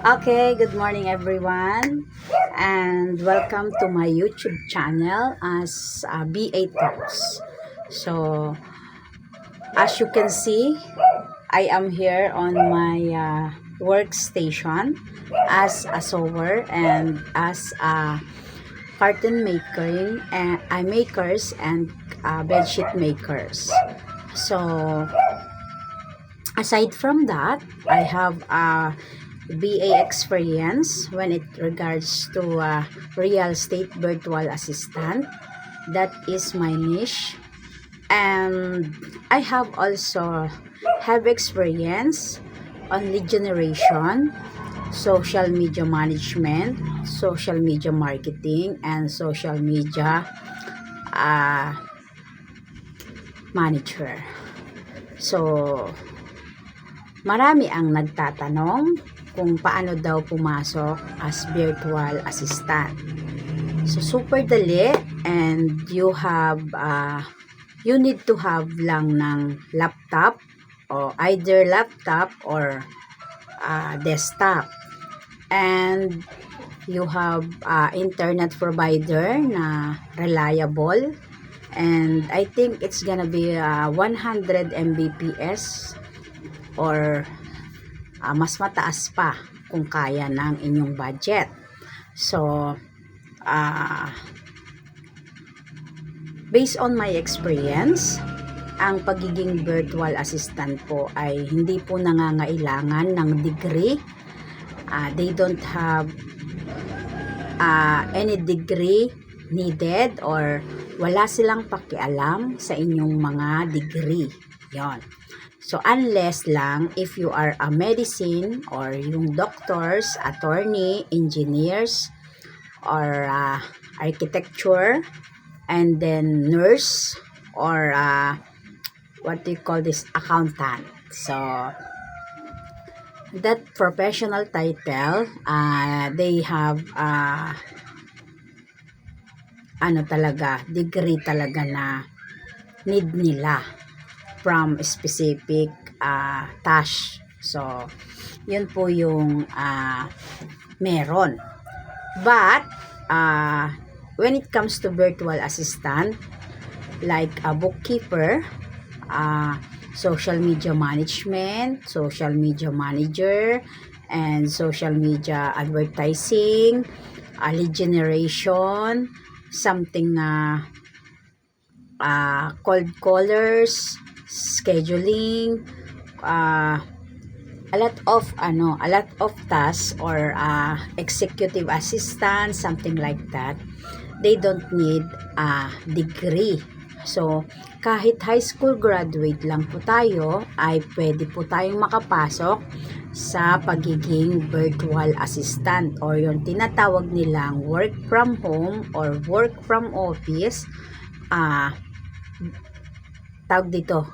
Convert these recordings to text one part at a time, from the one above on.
Okay, good morning everyone and welcome to my YouTube channel as BA Talks. So, as you can see, I am here on my workstation as a sewer and as a carton maker and makers and bedsheet makers. So, aside from that, I have a BA experience when it regards to real estate virtual assistant. That is my niche. And I have also have experience on lead generation, social media management, social media marketing, and social media uh, manager. So, marami ang nagtatanong kung paano daw pumasok as virtual assistant. So, super dali and you need to have lang ng laptop or either laptop or desktop. And you have internet provider na reliable. And I think it's gonna be 100 Mbps or mas mataas pa kung kaya ng inyong budget. So, based on my experience, ang pagiging virtual assistant po ay hindi po nangangailangan ng degree. They don't have any degree needed or wala silang pakialam sa inyong mga degree. Yon. So, unless lang if you are a medicine or yung doctors, attorney, engineers, or architecture, and then nurse, or what do you call this, accountant. So, that professional title, they have degree talaga na need nila from specific task. So, yun po yung meron. But, when it comes to virtual assistant, like a bookkeeper, social media management, social media manager, and social media advertising, lead generation, something cold callers, scheduling, a lot of tasks or executive assistant, something like that. They don't need a degree. So, kahit high school graduate lang po tayo, ay pwede po tayong makapasok sa pagiging virtual assistant or yung tinatawag nilang work from home or work from office. Tawag dito,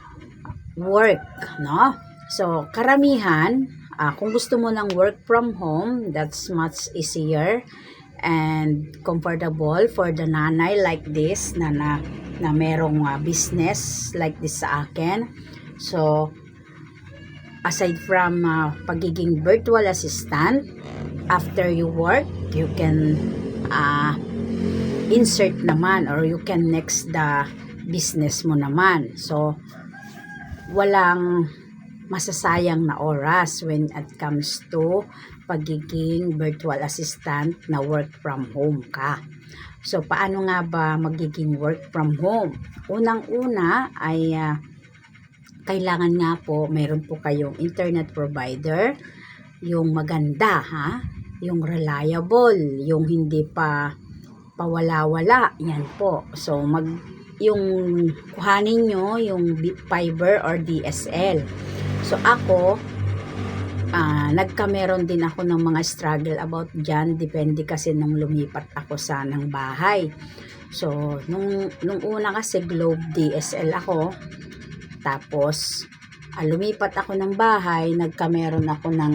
work, no? So, karamihan, kung gusto mo ng work from home, that's much easier and comfortable for the nanay like this na merong business like this sa akin. So, aside from pagiging virtual assistant, after you work, you can insert naman or you can next the business mo naman. So, walang masasayang na oras when it comes to pagiging virtual assistant na work from home ka. So, paano nga ba magiging work from home? Unang-una ay kailangan nga po mayroon po kayong internet provider, yung maganda, yung reliable, yung hindi pa pawala-wala, yan po. So, yung kuhanin nyo yung fiber or DSL. So, ako, nagkameron din ako ng mga struggle about dyan. Depende kasi nung lumipat ako sa ng bahay. So, nung una kasi Globe DSL ako. Tapos, lumipat ako ng bahay. Nagkameron ako ng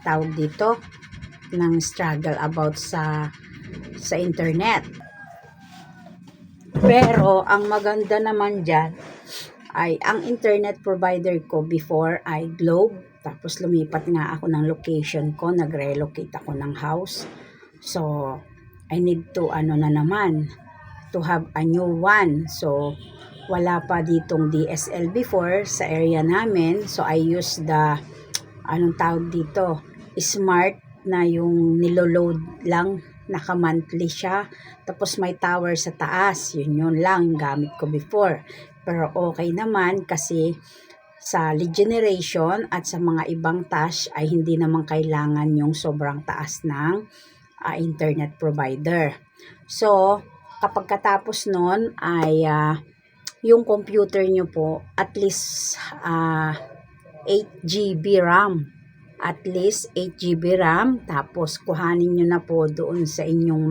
tawag dito, ng struggle about sa internet. Pero, ang maganda naman dyan ay ang internet provider ko before ay Globe. Tapos lumipat nga ako ng location ko, nag-relocate ako ng house. So, I need to to have a new one. So, wala pa ditong DSL before sa area namin. So, I use the, smart na yung niloload lang, naka-monthly siya. Tapos may tower sa taas. Yun lang gamit ko before. Pero okay naman kasi sa lead generation at sa mga ibang task ay hindi naman kailangan yung sobrang taas ng internet provider. So, kapag katapos nun ay yung computer nyo po at least 8 GB RAM. At least 8 GB RAM. Tapos kuhanin nyo na po doon sa inyong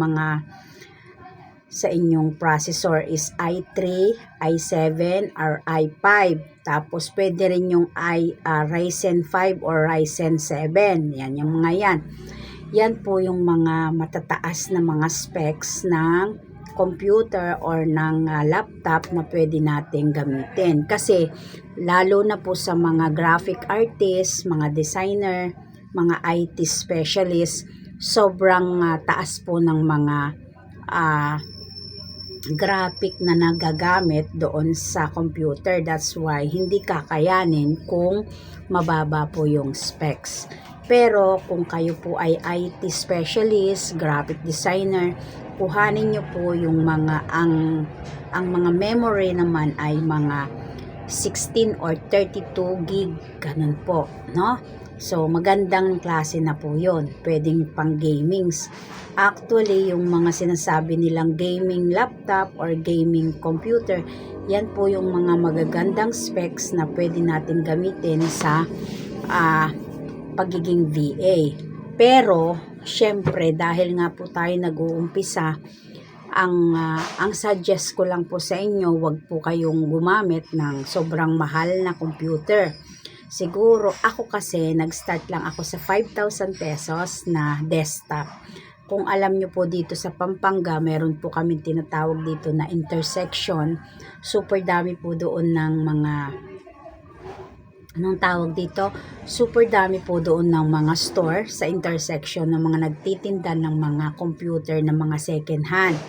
processor is i3, i7, or i5. Tapos pwede rin yung Ryzen 5 or Ryzen 7. Yan yung mga yan. Yan po yung mga matataas na mga specs ng computer or ng laptop na pwede nating gamitin. Kasi lalo na po sa mga graphic artists, mga designer, mga IT specialist, sobrang taas po ng mga graphic na nagagamit doon sa computer. That's why hindi kakayanin kung mababa po yung specs. Pero kung kayo po ay IT specialist, graphic designer, kuhanin nyo po yung ang mga memory naman ay mga 16 or 32 gig, ganun po, no? So, magandang klase na po yun. Pwedeng pang gamings. Actually, yung mga sinasabi nilang gaming laptop or gaming computer, yan po yung mga magagandang specs na pwede natin gamitin sa pagiging VA. Pero, syempre, dahil nga po tayo nag-uumpisa, ang suggest ko lang po sa inyo, wag po kayong gumamit ng sobrang mahal na computer. Siguro, ako kasi, nag-start lang ako sa 5,000 pesos na desktop. Kung alam nyo po dito sa Pampanga, meron po kami tinatawag dito na intersection. Super dami po doon ng mga, super dami po doon ng mga store sa intersection ng mga nagtitinda ng mga computer na mga second hand.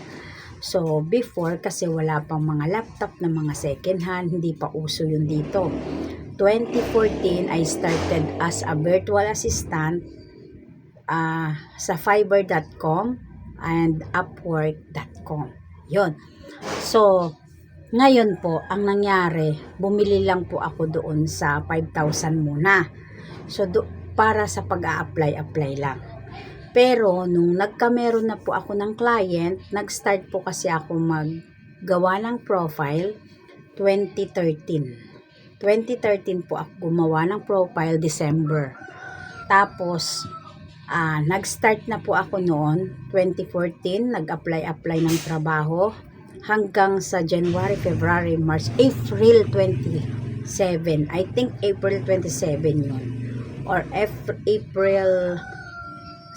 So, before, kasi wala pang mga laptop na mga second hand, hindi pa uso yun dito. 2014, I started as a virtual assistant sa fiverr.com and upwork.com. Yun. So, ngayon po, ang nangyari, bumili lang po ako doon sa 5,000 muna. So, para sa pag-a-apply lang. Pero, nung nagkameron na po ako ng client, nag-start po kasi ako maggawa ng profile 2013. 2013 po ako gumawa ng profile, December. Tapos, nag-start na po ako noon, 2014, nag-apply ng trabaho hanggang sa January, February, March, April 27. I think April 27 yun. Or April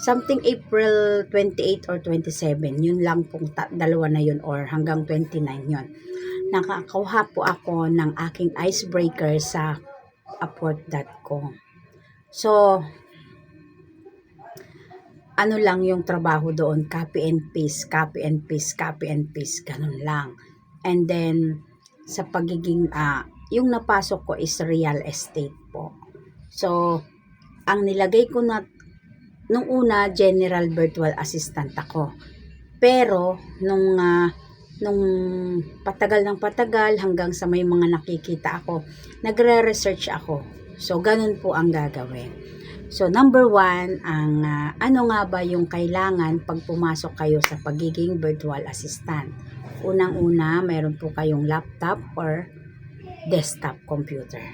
28 or 27. Yun lang pong dalawa na yun or hanggang 29 yun. Nakakuha po ako ng aking icebreaker sa upwork.com. So, ano lang yung trabaho doon, copy and paste, ganun lang. And then, sa pagiging, yung napasok ko is real estate po. So, ang nilagay ko na, nung una, general virtual assistant ako. Pero, nung patagal hanggang sa may mga nakikita ako, nagre-research ako. So, ganun po ang gagawin. So, number 1, ano nga ba yung kailangan pag pumasok kayo sa pagiging virtual assistant? Unang-una, mayroon po kayong laptop or desktop computer.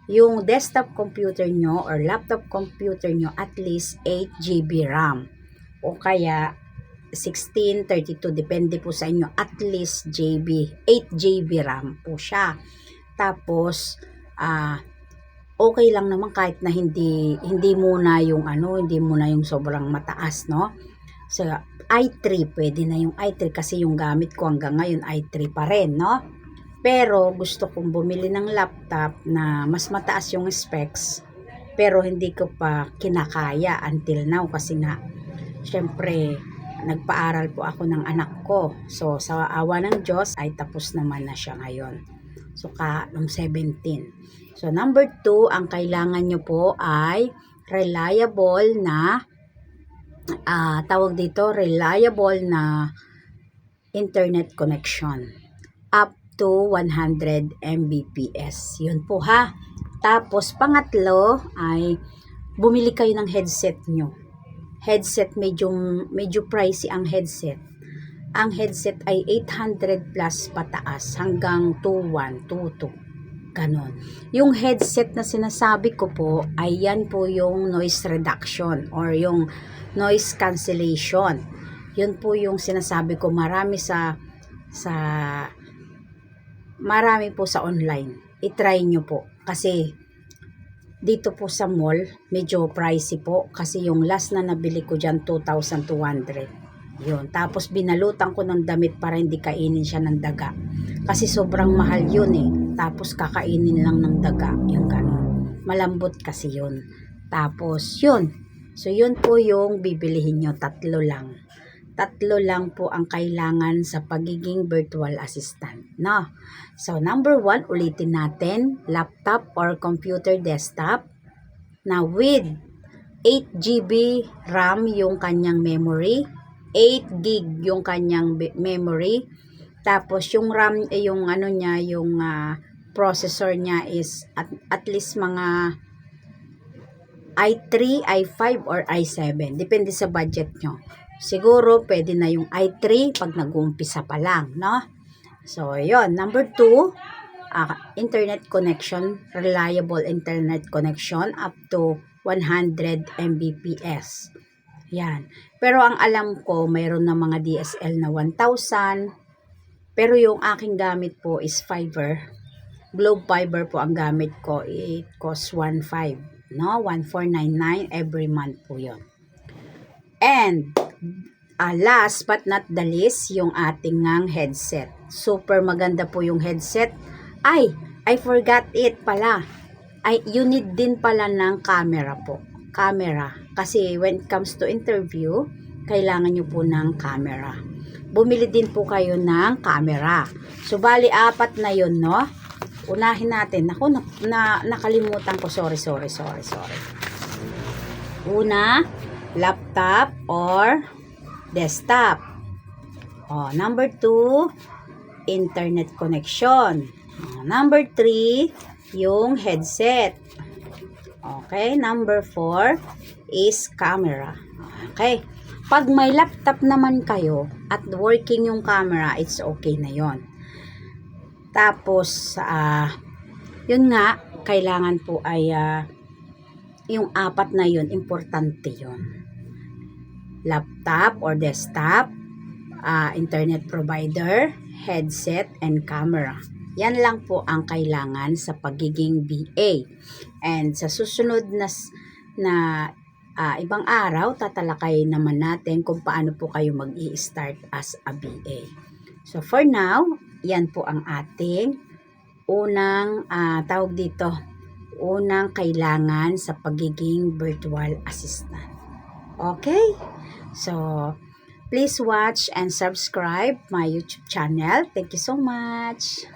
Yung desktop computer nyo or laptop computer nyo, at least 8 GB RAM. O kaya, 16, 32, depende po sa inyo, at least 8 GB RAM po siya. Tapos, okay lang naman kahit na hindi muna yung sobrang mataas, no? So, i3, pwede na yung i3 kasi yung gamit ko hanggang ngayon i3 pa rin, no? Pero, gusto kong bumili ng laptop na mas mataas yung specs pero hindi ko pa kinakaya until now kasi nga syempre nagpaaral po ako ng anak ko. So sa awa ng Diyos ay tapos naman na siya ngayon. So noong 17. So number 2, ang kailangan nyo po ay reliable na tawag dito, reliable na internet connection up to 100 Mbps. Yun po ha. Tapos pangatlo ay bumili kayo ng headset nyo. Headset, medyo pricey ang headset. Ang headset ay 800 plus pataas hanggang 21, 22. Ganon. Yung headset na sinasabi ko po ay yan po yung noise reduction or yung noise cancellation. Yun po yung sinasabi ko, marami po sa online. I-try nyo po kasi dito po sa mall medyo pricey po kasi yung last na nabili ko dyan 2,200 yun. Tapos binalutan ko ng damit para hindi kainin siya ng daga kasi sobrang mahal yun tapos kakainin lang ng daga yung gano'n, malambot kasi yun. Tapos yun, so yun po yung bibilihin nyo, tatlo lang po ang kailangan sa pagiging virtual assistant, no? So, number 1, ulitin natin, laptop or computer desktop na with 8 GB RAM yung kanyang memory, 8 GB yung kanyang memory, tapos yung RAM, yung ano niya, yung processor niya is at least mga i3, i5, or i7. Depende sa budget nyo. Siguro, pwede na yung i3 pag nag-uumpisa pa lang, no? So, yun. Number 2, internet connection, reliable internet connection up to 100 Mbps. Yan. Pero ang alam ko, mayroon na mga DSL na 1,000. Pero yung aking gamit po is fiber. Globe fiber po ang gamit ko. It costs 1,500. No? 1,499 every month po yun. And last but not the least, yung ating ngang headset. Super maganda po yung headset. I forgot it pala. You need din pala ng camera po. Camera. Kasi when it comes to interview, kailangan nyo po ng camera. Bumili din po kayo ng camera. So, bali 4 na yun, no? Unahin natin. Ako, nakalimutan ko. Sorry. Una, laptop or desktop. Number 2, internet connection. Number 3, yung headset. Okay, number 4 is camera. Okay, pag may laptop naman kayo at working yung camera, it's okay na yon. Tapos, yun nga, kailangan po ay yung 4 na yun, importante yun. Laptop or desktop, internet provider, headset, and camera. Yan lang po ang kailangan sa pagiging BA. And sa susunod na ibang araw, tatalakay naman natin kung paano po kayo mag-i-start as a BA. So for now, yan po ang ating unang unang kailangan sa pagiging virtual assistant. Okay? So, please watch and subscribe my YouTube channel. Thank you so much.